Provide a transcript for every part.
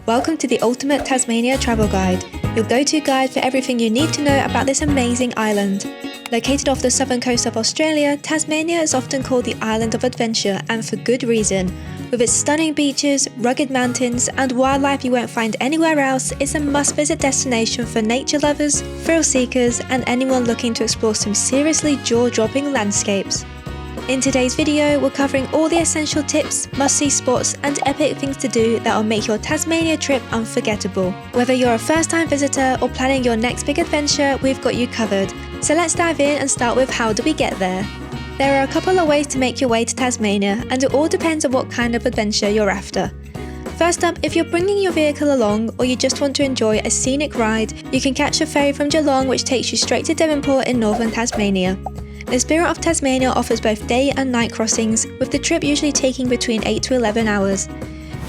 Welcome to the Ultimate Tasmania Travel Guide, your go-to guide for everything you need to know about this amazing island. Located off the southern coast of Australia, Tasmania is often called the Island of Adventure, and for good reason. With its stunning beaches, rugged mountains, and wildlife you won't find anywhere else, it's a must-visit destination for nature lovers, thrill seekers, and anyone looking to explore some seriously jaw-dropping landscapes. In today's video, we're covering all the essential tips, must-see spots, and epic things to do that will make your Tasmania trip unforgettable. Whether you're a first-time visitor or planning your next big adventure, we've got you covered. So let's dive in and start with how do we get there. There are a couple of ways to make your way to Tasmania, and it all depends on what kind of adventure you're after. First up, if you're bringing your vehicle along or you just want to enjoy a scenic ride, you can catch a ferry from Geelong which takes you straight to Devonport in northern Tasmania. The Spirit of Tasmania offers both day and night crossings, with the trip usually taking between 8 to 11 hours.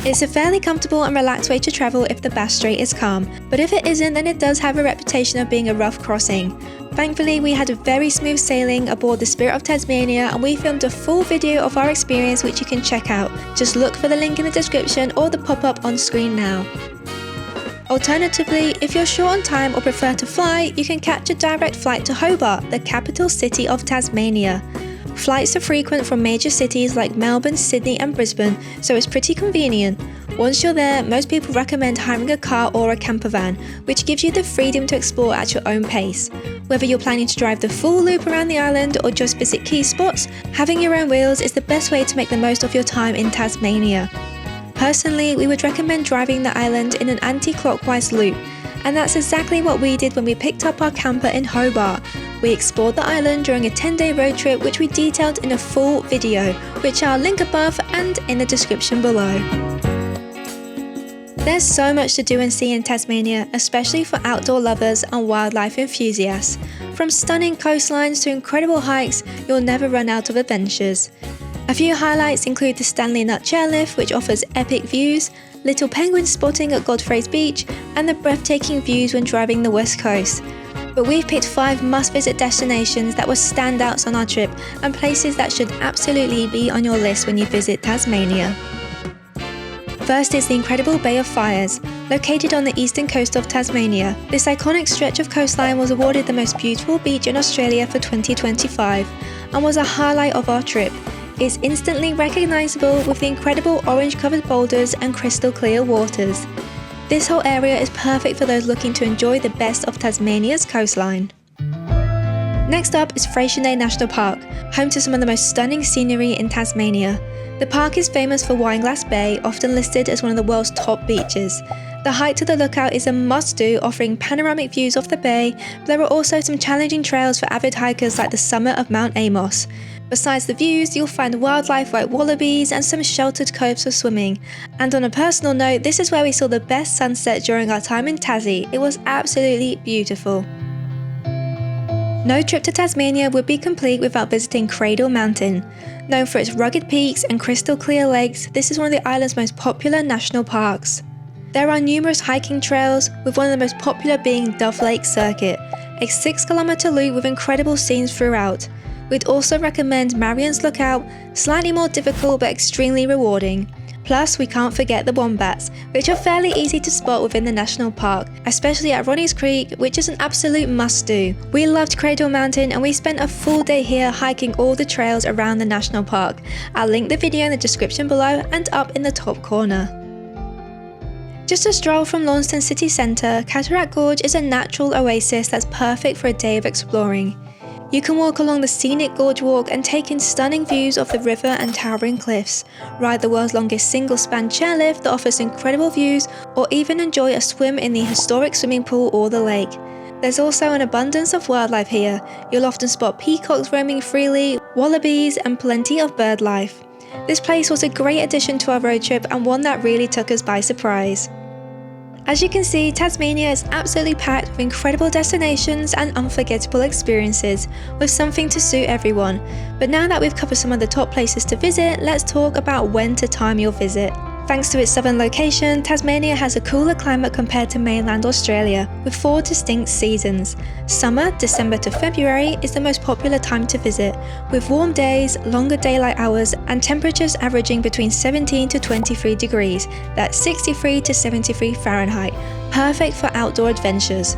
It's a fairly comfortable and relaxed way to travel if the Bass Strait is calm, but if it isn't, then it does have a reputation of being a rough crossing. Thankfully, we had a very smooth sailing aboard the Spirit of Tasmania, and we filmed a full video of our experience which you can check out. Just look for the link in the description or the pop-up on screen now. Alternatively, if you're short on time or prefer to fly, you can catch a direct flight to Hobart, the capital city of Tasmania. Flights are frequent from major cities like Melbourne, Sydney and Brisbane, so it's pretty convenient. Once you're there, most people recommend hiring a car or a campervan, which gives you the freedom to explore at your own pace. Whether you're planning to drive the full loop around the island or just visit key spots, having your own wheels is the best way to make the most of your time in Tasmania. Personally, we would recommend driving the island in an anti-clockwise loop, and that's exactly what we did when we picked up our camper in Hobart. We explored the island during a 10-day road trip which we detailed in a full video, which I'll link above and in the description below. There's so much to do and see in Tasmania, especially for outdoor lovers and wildlife enthusiasts. From stunning coastlines to incredible hikes, you'll never run out of adventures. A few highlights include the Stanley Nut Chairlift, which offers epic views, little penguin spotting at Godfrey's Beach, and the breathtaking views when driving the west coast. But we've picked 5 must-visit destinations that were standouts on our trip and places that should absolutely be on your list when you visit Tasmania. First is the incredible Bay of Fires. Located on the eastern coast of Tasmania, this iconic stretch of coastline was awarded the most beautiful beach in Australia for 2025 and was a highlight of our trip. It's instantly recognisable with the incredible orange-covered boulders and crystal-clear waters. This whole area is perfect for those looking to enjoy the best of Tasmania's coastline. Next up is Freixenet National Park, home to some of the most stunning scenery in Tasmania. The park is famous for Wineglass Bay, often listed as one of the world's top beaches. The hike to the lookout is a must-do, offering panoramic views of the bay, but there are also some challenging trails for avid hikers like the summit of Mount Amos. Besides the views, you'll find wildlife like wallabies and some sheltered coves for swimming. And on a personal note, this is where we saw the best sunset during our time in Tassie. It was absolutely beautiful. No trip to Tasmania would be complete without visiting Cradle Mountain. Known for its rugged peaks and crystal clear lakes, this is one of the island's most popular national parks. There are numerous hiking trails, with one of the most popular being Dove Lake Circuit, a 6-kilometre loop with incredible scenes throughout. We'd also recommend Marion's Lookout, slightly more difficult but extremely rewarding. Plus, we can't forget the wombats, which are fairly easy to spot within the national park, especially at Ronnie's Creek, which is an absolute must-do. We loved Cradle Mountain and we spent a full day here hiking all the trails around the national park. I'll link the video in the description below and up in the top corner. Just a stroll from Launceston City Centre, Cataract Gorge is a natural oasis that's perfect for a day of exploring. You can walk along the scenic gorge walk and take in stunning views of the river and towering cliffs, ride the world's longest single-span chairlift that offers incredible views, or even enjoy a swim in the historic swimming pool or the lake. There's also an abundance of wildlife here. You'll often spot peacocks roaming freely, wallabies, and plenty of bird life. This place was a great addition to our road trip and one that really took us by surprise. As you can see, Tasmania is absolutely packed with incredible destinations and unforgettable experiences, with something to suit everyone. But now that we've covered some of the top places to visit, let's talk about when to time your visit. Thanks to its southern location, Tasmania has a cooler climate compared to mainland Australia, with 4 distinct seasons. Summer, December to February, is the most popular time to visit, with warm days, longer daylight hours, and temperatures averaging between 17 to 23 degrees, that's 63 to 73 Fahrenheit, perfect for outdoor adventures.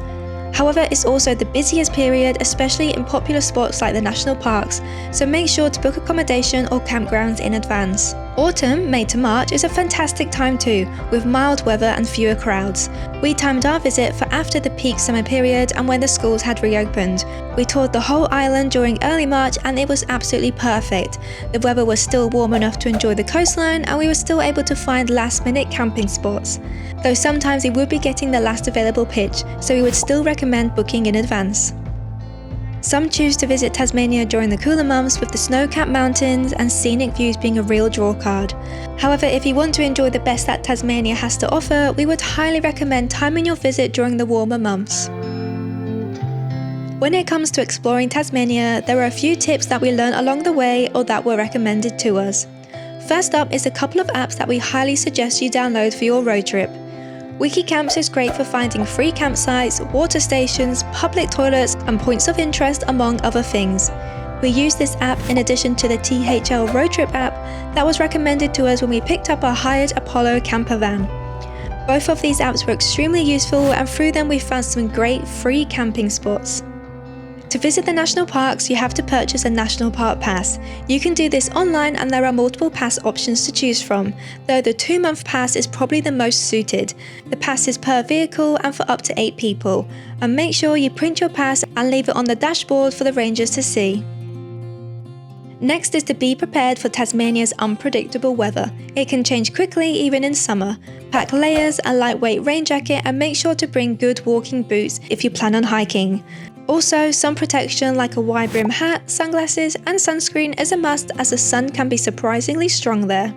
However, it's also the busiest period, especially in popular spots like the national parks, so make sure to book accommodation or campgrounds in advance. Autumn, May to March, is a fantastic time too, with mild weather and fewer crowds. We timed our visit for after the peak summer period and when the schools had reopened. We toured the whole island during early March and it was absolutely perfect. The weather was still warm enough to enjoy the coastline and we were still able to find last-minute camping spots. Though sometimes we would be getting the last available pitch, so we would still recommend booking in advance. Some choose to visit Tasmania during the cooler months, with the snow-capped mountains and scenic views being a real drawcard. However, if you want to enjoy the best that Tasmania has to offer, we would highly recommend timing your visit during the warmer months. When it comes to exploring Tasmania, there are a few tips that we learned along the way or that were recommended to us. First up is a couple of apps that we highly suggest you download for your road trip. Wikicamps is great for finding free campsites, water stations, public toilets, and points of interest, among other things. We use this app in addition to the THL road trip app that was recommended to us when we picked up our hired Apollo campervan. Both of these apps were extremely useful, and through them we found some great free camping spots. To visit the national parks, you have to purchase a national park pass. You can do this online and there are multiple pass options to choose from, though the 2-month pass is probably the most suited. The pass is per vehicle and for up to 8 people. And make sure you print your pass and leave it on the dashboard for the rangers to see. Next is to be prepared for Tasmania's unpredictable weather. It can change quickly even in summer. Pack layers, a lightweight rain jacket, and make sure to bring good walking boots if you plan on hiking. Also, sun protection like a wide brim hat, sunglasses and sunscreen is a must, as the sun can be surprisingly strong there.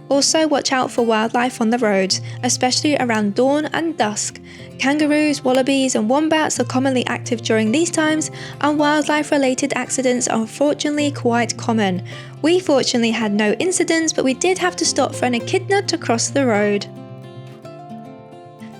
Also, watch out for wildlife on the roads, especially around dawn and dusk. Kangaroos, wallabies and wombats are commonly active during these times, and wildlife-related accidents are unfortunately quite common. We fortunately had no incidents, but we did have to stop for an echidna to cross the road.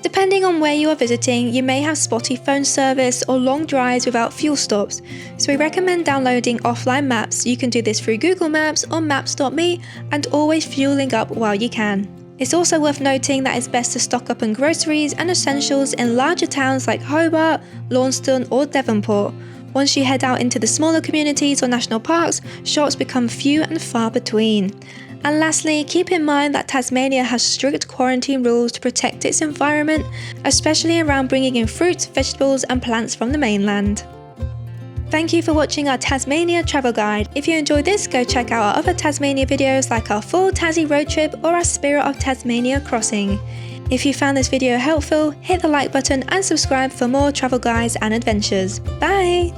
Depending on where you are visiting, you may have spotty phone service or long drives without fuel stops, so we recommend downloading offline maps. You can do this through Google Maps or Maps.me, and always fueling up while you can. It's also worth noting that it's best to stock up on groceries and essentials in larger towns like Hobart, Launceston or Devonport. Once you head out into the smaller communities or national parks, shops become few and far between. And lastly, keep in mind that Tasmania has strict quarantine rules to protect its environment, especially around bringing in fruits, vegetables and plants from the mainland. Thank you for watching our Tasmania travel guide. If you enjoyed this, go check out our other Tasmania videos like our full Tassie road trip or our Spirit of Tasmania crossing. If you found this video helpful, hit the like button and subscribe for more travel guides and adventures. Bye!